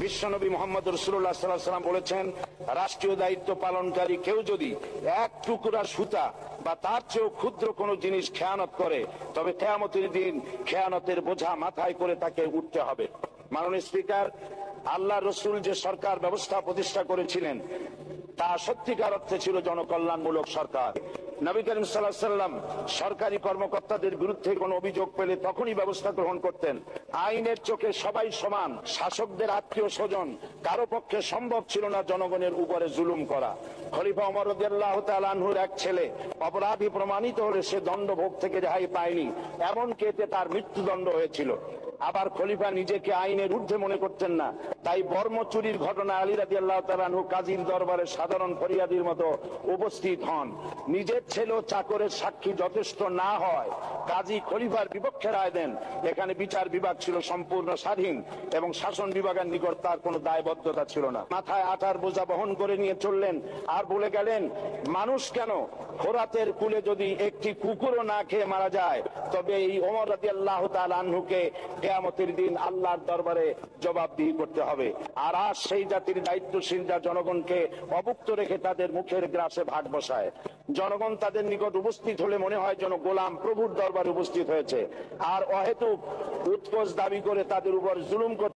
বিশ্বনবী মুহাম্মদ রাসূলুল্লাহ সাল্লাল্লাহু আলাইহি ওয়াসাল্লাম বলেছেন, রাষ্ট্রীয় দায়িত্ব পালনকারী কেউ যদি এক টুকরা সুতা বা তার চেয়েও ক্ষুদ্র কোনো জিনিস খেয়ানত করে, তবে কিয়ামতের দিন খেয়ানতের বোঝা মাথায় করে তাকে উঠতে হবে। মাননীয় স্পিকার, আল্লাহ রসুল যে সরকার ব্যবস্থা প্রতিষ্ঠা করেছিলেন তা সত্যিকার অর্থে ছিল জনকল্যাণমূলক সরকার। নবী করিম সাল্লাল্লাহু আলাইহি ওয়াসাল্লাম সরকারি কর্মকর্তাদের বিরুদ্ধে কোনো অভিযোগ পেলে তখনই ব্যবস্থা গ্রহণ করতেন। আইনের চোখে সবাই সমান, শাসকদের আত্মীয় স্বজন কারো পক্ষে সম্ভব ছিল না জনগণের উপরে জুলুম করা। খলিফা ওমর রাদিয়াল্লাহু তাআলা আনহুর এক ছেলে অপরাধী প্রমাণিত হলে সে দণ্ডভোগ থেকে রেহাই পায়নি, এমনকি এতে তার মৃত্যুদণ্ড হয়েছিল। আবার খলিফা নিজেকে আইনের ঊর্ধ্বে মনে করতেন না, তাই বর্ম চুরির ঘটনা আলী রাদিয়াল্লাহু তাআলা আনহু কাজীর দরবারে সাধারণ ফরিয়াদির মতো উপস্থিত হন। নিজের ছেলে ও চাকরের সাক্ষী যথেষ্ট না হয় কাজী খলিফার বিপক্ষে রায় দেন। এখানে বিচার বিভাগ ছিল সম্পূর্ণ স্বাধীন এবং শাসন বিভাগের নিকট তার কোনো দায়বদ্ধতা ছিল না। মাথায় আটার বোঝা বহন করে নিয়ে চললেন আর বলে গেলেন, মানুষ কেন, ফোরাতের কূলে যদি একটি কুকুরও না খেয়ে মারা যায়, তবে এই ওমর রাদিয়াল্লাহু তাআলা আনহুকে কিয়ামতের দিন আল্লাহর দরবারে জবাবদিহি করতে হবে। আর আজ সেই জাতির দায়িত্বশীল যা জনগণকে অভুক্ত রেখে তাদের মুখের গ্রাসে ভাগ বসায়। জনগণ তাদের নিকট উপস্থিত হলে মনে হয় যেন গোলাম প্রভুর দরবারে উপস্থিত হয়েছে, আর অহেতুক উৎকোচ দাবি করে তাদের উপর জুলুম করতে